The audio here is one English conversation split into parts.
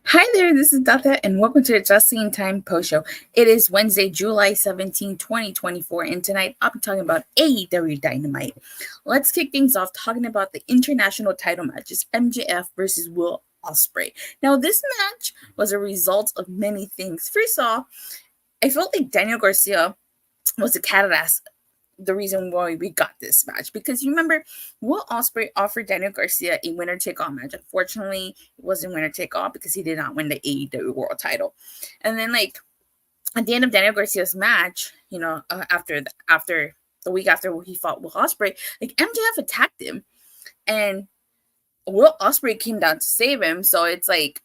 Hi there, this is Data, and welcome to the Just in Time Post Show. It is Wednesday, July 17, 2024, and tonight I'll be talking about AEW Dynamite. Let's kick things off talking about the international title matches, MJF versus Will Ospreay. Now, this match was a result of many things. First off, I felt like Daniel Garcia was a catalyst. The reason why we got this match, because you remember Will Ospreay offered Daniel Garcia a winner take all match. Unfortunately, it wasn't winner take all because he did not win the AEW World Title. And then, like, at the end of Daniel Garcia's match, after the week after he fought Will Ospreay, like, MJF attacked him, and Will Ospreay came down to save him. So it's like,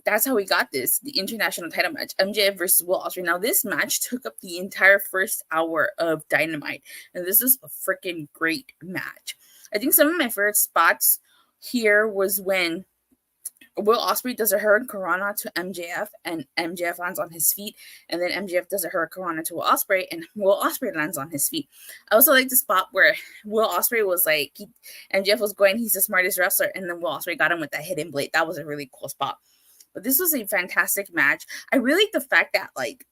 that's how we got the international title match, MJF versus Will Ospreay. Now, this match took up the entire first hour of Dynamite, and this is a freaking great match. I think some of my favorite spots here was when Will Ospreay does a hurricanrana to MJF, and MJF lands on his feet, and then MJF does a hurricanrana to Will Ospreay, and Will Ospreay lands on his feet. I also like the spot where Will Ospreay was like, MJF was going, he's the smartest wrestler, and then Will Ospreay got him with that hidden blade. That was a really cool spot. But this was a fantastic match. I really like the fact that, like,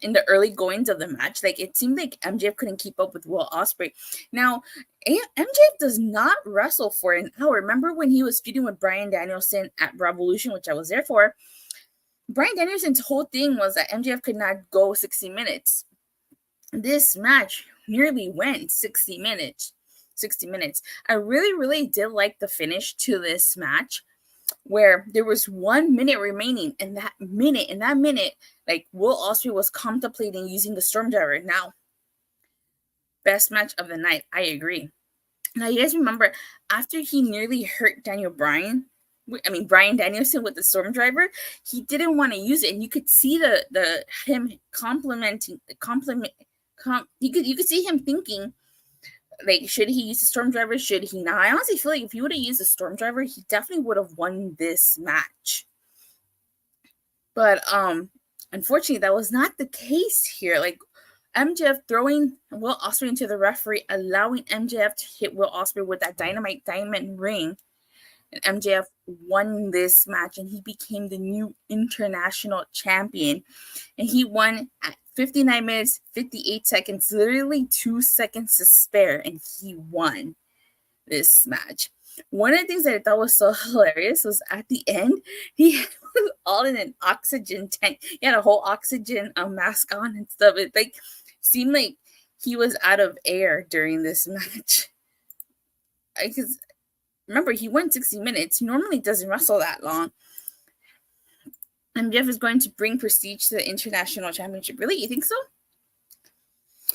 in the early goings of the match, like, it seemed like MJF couldn't keep up with Will Ospreay. Now, MJF does not wrestle for an hour. Remember when he was feuding with Bryan Danielson at Revolution, which I was there for? Bryan Danielson's whole thing was that MJF could not go 60 minutes. This match nearly went 60 minutes. I really, really did like the finish to this match, where there was 1 minute remaining, and that minute, like, Will Ospreay was contemplating using the Stormdriver. Now, best match of the night, I agree. Now, you guys remember, after he nearly hurt Bryan Danielson with the Stormdriver, he didn't want to use it, and you could see him you could see him thinking, like, should he use the Stormdriver? Should he not? I honestly feel like if he would have used the Stormdriver, he definitely would have won this match. But unfortunately, that was not the case here. Like, MJF throwing Will Ospreay into the referee, allowing MJF to hit Will Ospreay with that Dynamite diamond ring. And MJF won this match, and he became the new international champion. And he won at 59 minutes, 58 seconds, literally 2 seconds to spare, and he won this match. One of the things that I thought was so hilarious was at the end, he was all in an oxygen tank. He had a whole oxygen mask on and stuff. It like seemed like he was out of air during this match. Because remember, he went 60 minutes. He normally doesn't wrestle that long. MJF is going to bring prestige to the International Championship. Really? You think so?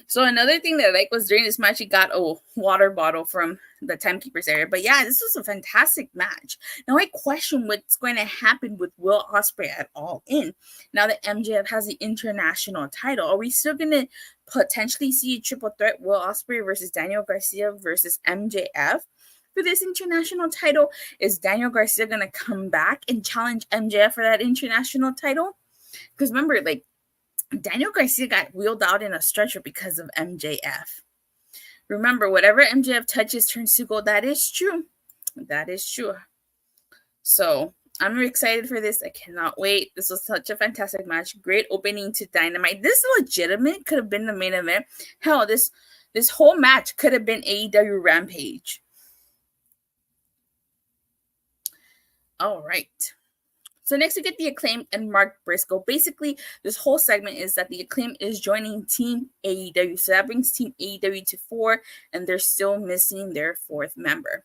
So another thing that I like was during this match, he got a water bottle from the timekeeper's area. But yeah, this was a fantastic match. Now I question what's going to happen with Will Ospreay at All In. Now that MJF has the international title, are we still going to potentially see a triple threat, Will Ospreay versus Daniel Garcia versus MJF? For this international title? Is Daniel Garcia going to come back and challenge MJF for that international title? Because remember, like, Daniel Garcia got wheeled out in a stretcher because of MJF. Remember, whatever MJF touches turns to gold. That is true. So, I'm excited for this. I cannot wait. This was such a fantastic match. Great opening to Dynamite. This legitimate could have been the main event. Hell, this whole match could have been AEW Rampage. All right. So next we get the Acclaimed and Mark Briscoe. Basically, this whole segment is that the Acclaimed is joining Team AEW. So that brings Team AEW to 4, and they're still missing their 4th member.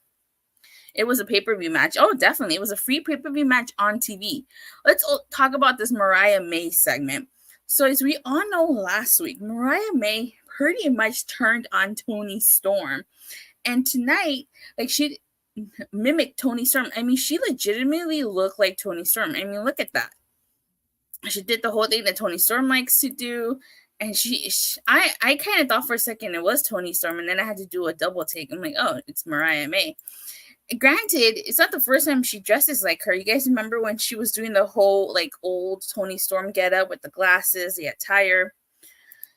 It was a pay-per-view match. Oh, definitely. It was a free pay-per-view match on TV. Let's talk about this Mariah May segment. So as we all know, last week, Mariah May pretty much turned on Toni Storm. And tonight, like, she mimicked Toni Storm. I mean, she legitimately looked like Toni Storm. I mean, look at that. She did the whole thing that Toni Storm likes to do. And I kind of thought for a second it was Toni Storm, and then I had to do a double take. I'm like, oh, it's Mariah May. Granted, it's not the first time she dresses like her. You guys remember when she was doing the whole like old Toni Storm getup with the glasses, the attire?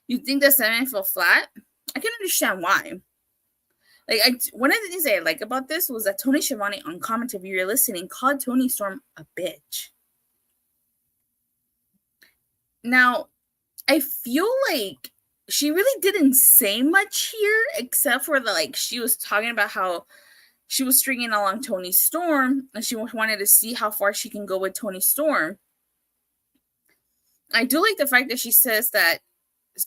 You think the segment fell flat? I can understand why. One of the things I like about this was that Tony Schiavone on commentary, if you're listening, called Toni Storm a bitch. Now, I feel like she really didn't say much here, except for she was talking about how she was stringing along Toni Storm, and she wanted to see how far she can go with Toni Storm. I do like the fact that she says that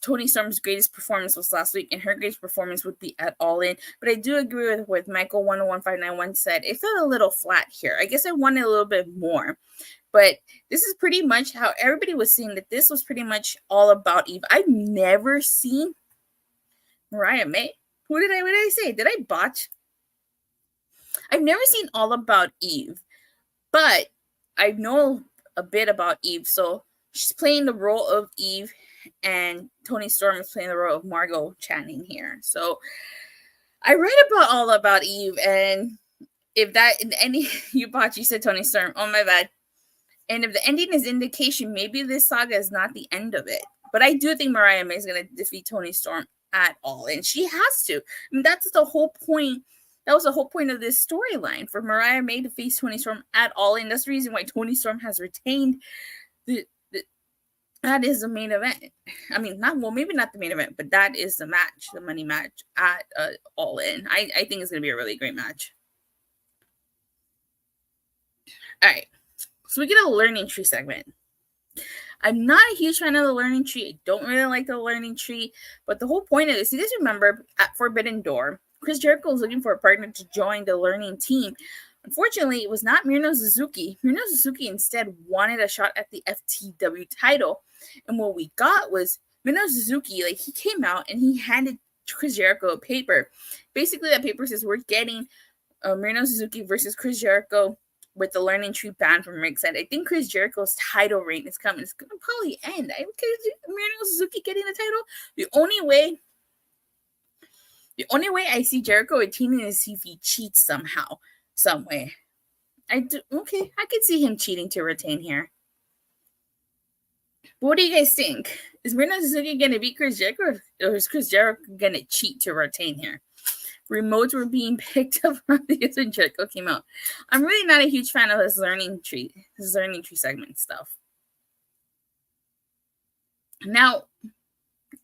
Toni Storm's greatest performance was last week, and her greatest performance would be at All In. But I do agree with what Michael 101591 said. It felt a little flat here. I guess I wanted a little bit more. But this is pretty much how everybody was saying that this was pretty much all about Eve. I've never seen Mariah May. What did I say? Did I botch? I've never seen All About Eve, but I know a bit about Eve. So she's playing the role of Eve, and Toni Storm is playing the role of Margot Channing here. So I read about All About Eve, and if that in any you botched, you said Toni Storm. Oh my bad. And if the ending is indication, maybe this saga is not the end of it. But I do think Mariah May is going to defeat Toni Storm at all, and she has to. I mean, that's the whole point. That was the whole point of this storyline, for Mariah May to face Toni Storm at all, and that's the reason why Toni Storm has retained that is the main event. I mean, maybe not the main event, but that is the match, the money match at All In. I think it's going to be a really great match. All right. So we get a learning tree segment. I'm not a huge fan of the learning tree. I don't really like the learning tree. But the whole point of this, you guys remember at Forbidden Door, Chris Jericho was looking for a partner to join the learning team. Unfortunately, it was not Minoru Suzuki. Minoru Suzuki instead wanted a shot at the FTW title. And what we got was Minoru Suzuki, he came out and he handed Chris Jericho a paper. Basically, that paper says we're getting Minoru Suzuki versus Chris Jericho with the learning tree banned from ringside. I think Chris Jericho's title reign is coming. It's going to probably end. Minoru Suzuki getting the title. The only way I see Jericho retaining is if he cheats somehow, some way. I could see him cheating to retain here. But what do you guys think? Is Minoru Suzuki going to beat Chris Jericho, or is Chris Jericho going to cheat to retain here? Remotes were being picked up when Jericho came out. I'm really not a huge fan of this learning tree segment stuff. Now,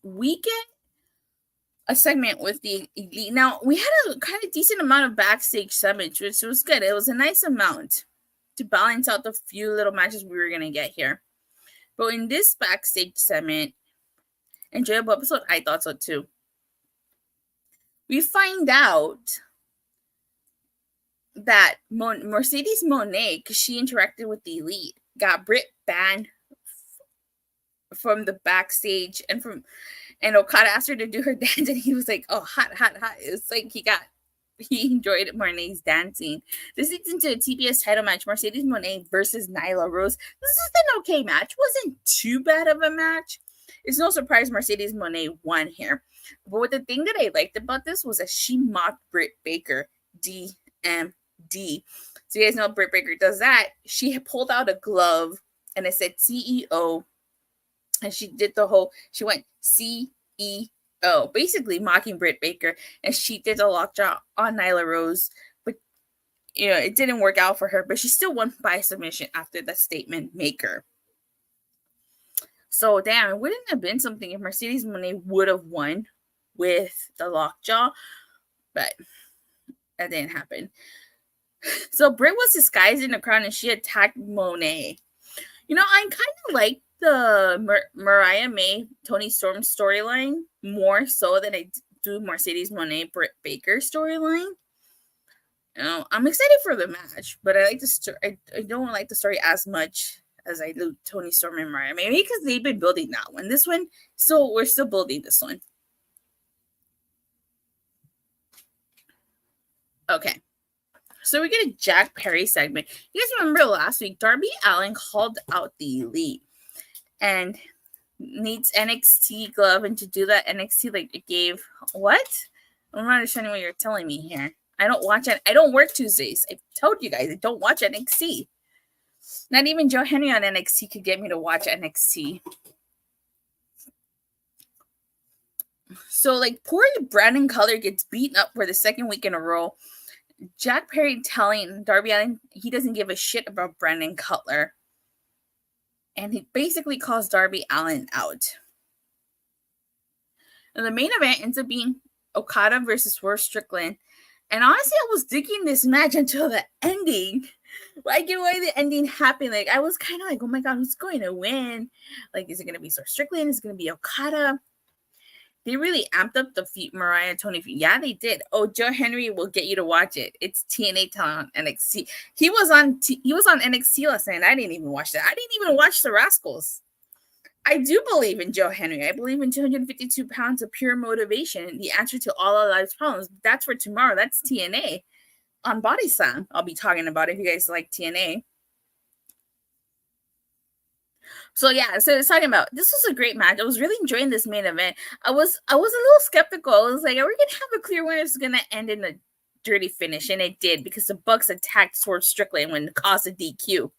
we get a segment with the Elite. Now, we had a kind of decent amount of backstage segments, which was good. It was a nice amount to balance out the few little matches we were going to get here. But in this backstage segment, enjoyable episode, I thought so too. We find out that Mercedes Monè, because she interacted with the Elite, got Britt banned from the backstage, and Okada asked her to do her dance, and he was like, "Oh, hot, hot, hot!" It's like he enjoyed Monet's dancing. This leads into a TBS title match: Mercedes Monè versus Nyla Rose. This is an okay match. Wasn't too bad of a match. It's no surprise Mercedes Monè won here. But the thing that I liked about this was that she mocked Britt Baker, DMD. So you guys know Britt Baker does that. She pulled out a glove and it said CEO. And she went CEO, basically mocking Britt Baker. And she did a lockjaw on Nyla Rose. But, it didn't work out for her. But she still won by submission after the statement maker. So, damn, it wouldn't have been something if Mercedes Monè would have won with the lockjaw, but that didn't happen. So, Britt was disguised in the crowd and she attacked Monè. I kind of like the Mariah May Toni Storm storyline more so than I do Mercedes Monè Britt Baker storyline. I'm excited for the match, but I like the story. I don't like the story as much as I do Toni Storm and Mariah May, maybe because they've been building that one. This one, so we're still building this one. Okay. So we get a Jack Perry segment. You guys remember last week, Darby Allin called out the Elite. and needs NXT glove, and to do that, NXT like gave what? I'm not understanding what you're telling me here. I don't watch it. I don't work Tuesdays. I told you guys I don't watch NXT. Not even Joe Henry on NXT could get me to watch NXT. So, like, poor Brandon Cutler gets beaten up for the second week in a row. Jack Perry telling Darby Allin he doesn't give a shit about Brandon Cutler. And he basically calls Darby Allin out. And the main event ends up being Okada versus Strickland. And honestly, I was digging this match until the ending. Like, the way the ending happened, like, I was kind of like, oh my God, who's going to win? Like, is it going to be Strickland? Is it going to be Okada? They really amped up the Mariah Tony feud. Yeah, they did. Oh, Joe Henry will get you to watch it. It's TNA talent on NXT. He was on NXT last night. I didn't even watch that. I didn't even watch the Rascals. I do believe in Joe Henry. I believe in 252 pounds of pure motivation, the answer to all our life's problems. That's for tomorrow. That's TNA on Body Slam. I'll be talking about it if you guys like TNA. So yeah, so it's talking about this was a great match. I was really enjoying this main event. I was a little skeptical. I was like, are we gonna have a clear winner? It's gonna end in a dirty finish, and it did because the Bucks attacked Strickland when it caused a DQ.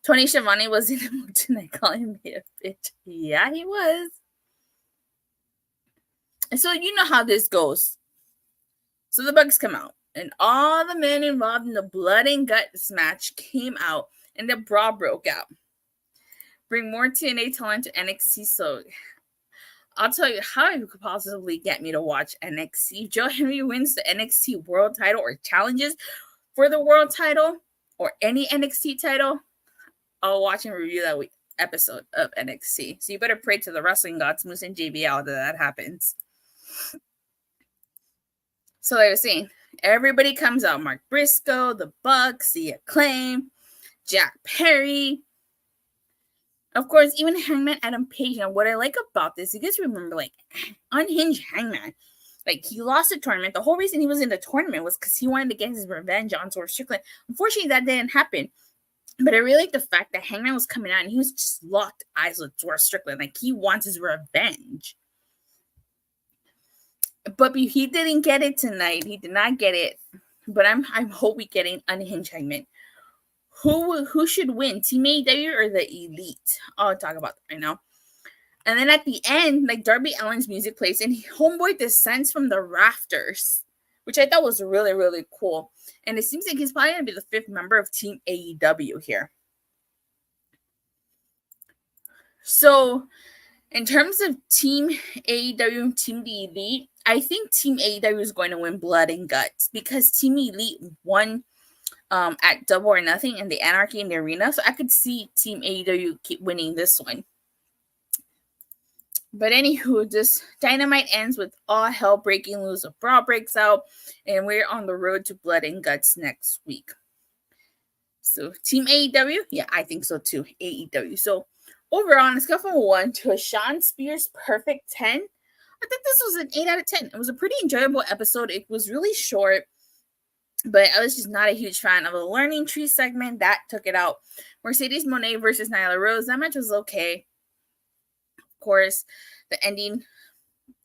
Tony Schiavone was in the mood tonight, calling me a bitch. Yeah, he was. And so you know how this goes. So the Bucks come out, and all the men involved in the blood and guts match came out, and the brawl broke out. Bring more TNA talent to NXT. So I'll tell you how you could possibly get me to watch NXT. If Joe Henry wins the NXT world title or challenges for the world title or any NXT title, I'll watch and review that episode of NXT. So you better pray to the wrestling gods, Moose and JBL, that happens. So like I was saying, everybody comes out. Mark Briscoe, the Bucks, the Acclaimed, Jack Perry. Of course, even Hangman Adam Page. And what I like about this, you guys remember, like, Unhinged Hangman. Like, he lost the tournament. The whole reason he was in the tournament was because he wanted to get his revenge on Strickland. Unfortunately, that didn't happen. But I really like the fact that Hangman was coming out and he was just locked eyes with Strickland. Like, he wants his revenge. But he didn't get it tonight. He did not get it. But I'm hoping getting Unhinged Hangman. Who should win, Team AEW or the Elite? I'll talk about that right now. And then at the end, like, Darby Allin's music plays, and Homeboy descends from the rafters, which I thought was really, really cool. And it seems like he's probably going to be the 5th member of Team AEW here. So, in terms of Team AEW and Team the Elite, I think Team AEW is going to win Blood and Guts because Team Elite won at Double or Nothing and the Anarchy in the Arena. So I could see Team AEW keep winning this one. But anywho, this Dynamite ends with all hell breaking loose. A brawl breaks out, and we're on the road to Blood and Guts next week. So Team AEW, yeah, I think so too. AEW. So overall, on a scale from 1 to a Sean Spears perfect 10, I think this was an 8 out of 10. It was a pretty enjoyable episode. It was really short, but I was just not a huge fan of the Learning Tree segment. That took it out. Mercedes Monè versus Nyla Rose. That match was okay. Of course, the ending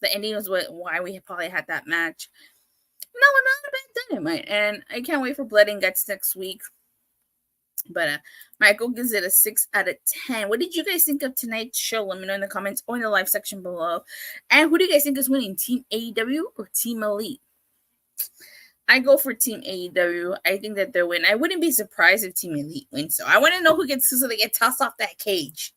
was why we probably had that match. No, not a bad Dynamite. And I can't wait for Blood and Guts next week. But Michael gives it a 6 out of 10. What did you guys think of tonight's show? Let me know in the comments or in the live section below. And who do you guys think is winning, Team AEW or Team Elite? I go for Team AEW. I think that they'll win. I wouldn't be surprised if Team Elite wins. So I want to know who gets so they get tossed off that cage.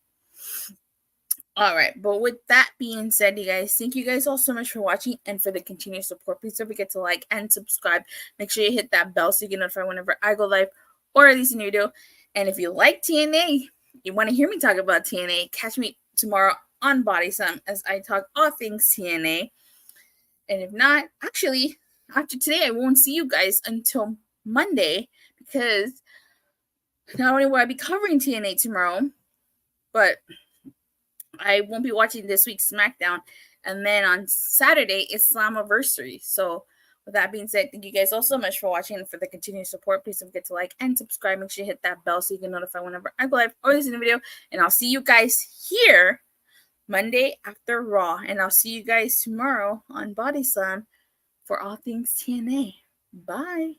All right, but with that being said, you guys, thank you guys all so much for watching and for the continued support. Please don't forget to like and subscribe. Make sure you hit that bell so you get notified whenever I go live or at least a new video. And if you like TNA, you want to hear me talk about TNA, catch me tomorrow on Body Slam as I talk all things TNA. And if not, actually, after today, I won't see you guys until Monday because not only will I be covering TNA tomorrow, but I won't be watching this week's SmackDown. And then on Saturday, it's Slammiversary. So With that being said, thank you guys all so much for watching and for the continued support. Please don't forget to like and subscribe. Make sure you hit that bell so you get notified whenever I go live or listen to the video. And I'll see you guys here Monday after Raw. And I'll see you guys tomorrow on Body Slam for all things TNA. Bye.